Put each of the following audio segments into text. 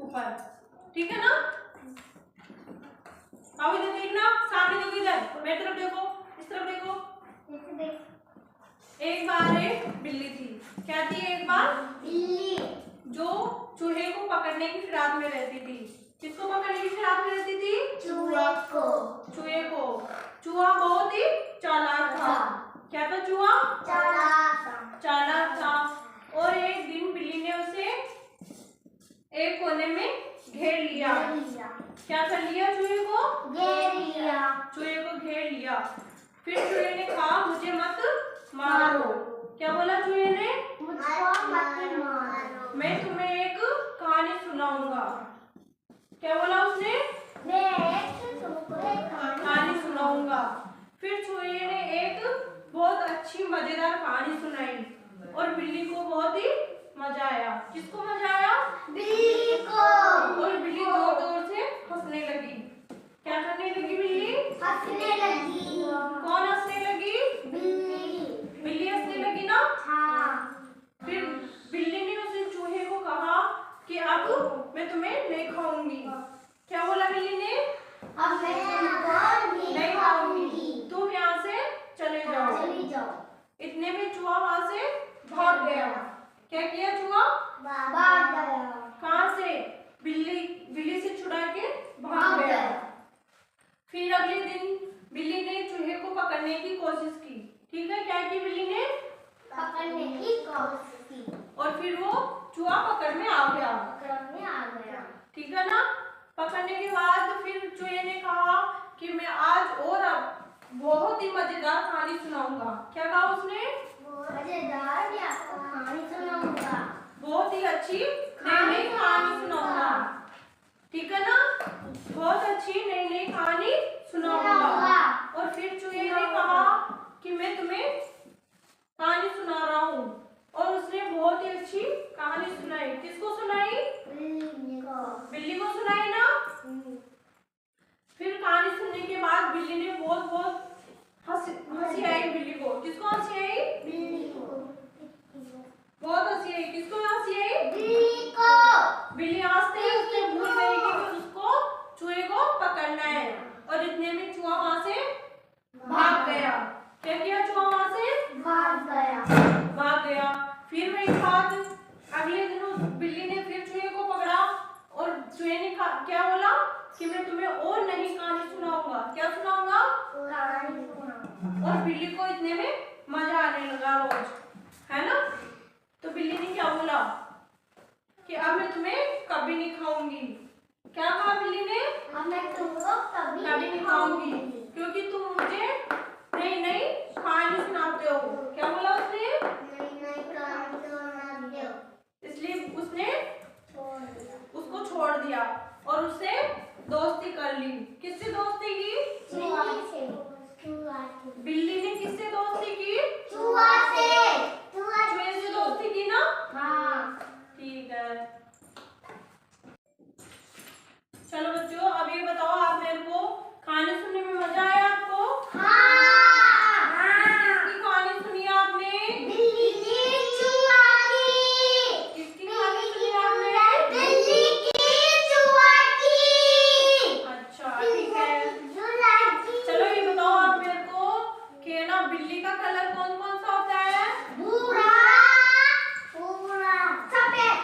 ऊपर, ठीक है ना। अब इधर देखना, सामने देखो, इधर मेरी तरफ देखो, इस तरफ देखो। एक बार एक बिल्ली थी। क्या थी? एक बार बिल्ली, जो चूहे को पकड़ने की फिराक में रहती थी। किसको पकड़ने की फिराक में रहती थी? चूहे को। चूहे को। चूहा बहुत ही चालाक था। क्या था चूहा? चालाक था। और एक दिन बिल्ली ने उसे एक कोने में घेर लिया। क्या कर लिया? चूहे को घेर लिया। चूहे को घेर लिया। फिर चूहे ने कहा, मुझे मत मारो। क्या बोला चूहे ने? मुझको मत मारो, मैं तुम्हें एक कहानी सुनाऊंगा। क्या बोला उसने? मैं तुमको एक कहानी सुनाऊंगा। फिर चूहे ने एक बहुत अच्छी मजेदार कहानी सुनाई और बिल्ली को बहुत ही मजा आया। किसको मजा आया? बिल्ली को। और बिल्ली जोर जोर से हंसने लगी। क्या करने लगी बिल्ली? हंसने लगी। कौन हंसने लगी? बिल्ली। बिल्ली हंसने लगी ना? हाँ। फिर बिल्ली ने उस चूहे को कहा कि अब मैं तुम्हें नहीं खाऊंगी। क्या बोला बिल्ली ने? अब मैं तुमको नहीं खाऊंगी, तुम यहाँ से चले जाओ। इतने में चूहा वहां से भाग गया। क्या किया चूहा? भाग गया। कहाँ से? बिल्ली से छुड़ा के भाग गया। फिर अगले दिन बिल्ली ने चूहे को पकड़ने की कोशिश की। ठीक है, क्या की बिल्ली ने? पकड़ने की कोशिश की। और फिर वो चूहा पकड़ में आ गया। ठीक है ना। पकड़ने के बाद फिर चूहे ने कहा कि मैं आज और अब बहुत ही मजेदार कहानी सुनाऊंगा। क्या कहा उसने? मजेदार कहानी सुनाऊंगा, बहुत ही अच्छी नई कहानी सुनाऊंगा। ठीक है ना, बहुत अच्छी नई कहानी सुनाऊंगा। और फिर चूहे ने कहा कि मैं तुम्हें कहानी सुना रहा हूँ। और उसने बहुत ही अच्छी कहानी सुनाई। किसको सुनाई? बिल्ली को सुनाई ना। फिर कहानी सुनने के बाद बिल्ली ने बहुत हंसी आई बिल्ली को। किसको हंसी आई? बिल्ली को। बहुत हंसी आई। किसको हंसी आई? बिल्ली को। बिल्ली हंसते ही उसने भूल गई कि उसको चूहे को पकड़ना है। और इतने में चूहा वहां से भाग गया। क्या किया? चूहा वहां से भाग गया। फिर वही बात, अगले दिन उस बिल्ली ने फिर चूहे को पकड़ा और चूहे ने क्या बोला कि मैं तुम्हें और नई कहानी सुनाऊंगा। क्या सुनाऊंगा? और बिल्ली को इतने में मजा आने लगा रोज, है ना। तो बिल्ली ने क्या बोला कि अब मैं तुम्हें कभी नहीं खाऊंगी। क्या कहा बिल्ली ने? अब मैं तुमको कभी नहीं खाऊंगी, क्योंकि तुम मुझे नई कहानी सुनाते हो। क्या बोला उसने? नई कहानी सुनाते हो। इसलिए उसने उसको छोड़ दिया और उससे दोस्ती कर ली। किससे दोस्ती की? बिल्ली ने किससे दोस्ती की? चूहे से दोस्ती की ना। हाँ, ठीक है। चलो बच्चों, अब ये बताओ, आप मेरे को कहानी सुनने में मजा आया आपको? किसकी कहानी सुनी आपने? बिल्ली की। चूहा की। किसकी कहानी सुनी आपने? बिल्ली की, चूहा की। अच्छा, ठीक है। चलो ये बताओ आप मेरे को कि ना बिल्ली का कलर कौन कौन सा होता है? भूरा, सफेद।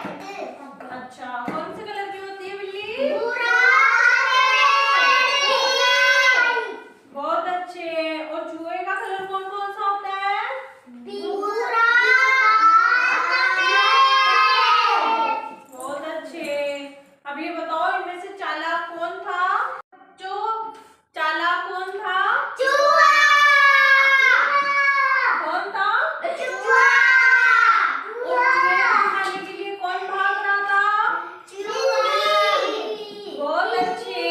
अच्छा, कौन से कलर की होती है बिल्ली? भूरा। बहुत अच्छे। और चूहे का कलर कौन कौन सा होता है? भूरा, बहुत अच्छे। अब ये बताओ, इनमें से चालाक कौन था? जो चालाक कौन था? चूहा। कौन था? चूहा। और चूहे को खाने के लिए कौन भाग रहा था? चूहा। बहुत अच्छे।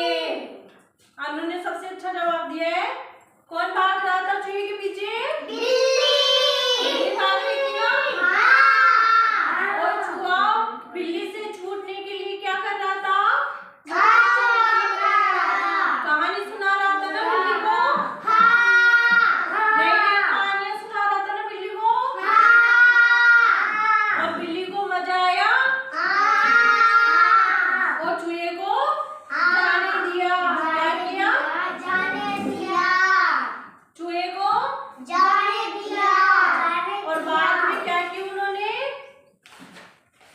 अनु ने सबसे अच्छा जवाब दिया है। कौन भाग रहा था चूहे के पीछे? बिल्ली भाग रही थी ना। हाँ। और चूहा बिल्ली से छूटने के लिए क्या कर रहा था? कहानी सुना रहा था ना बिल्ली को। नई कहानियां सुना रहा था ना बिल्ली को। और बिल्ली को मजा आया। और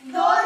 2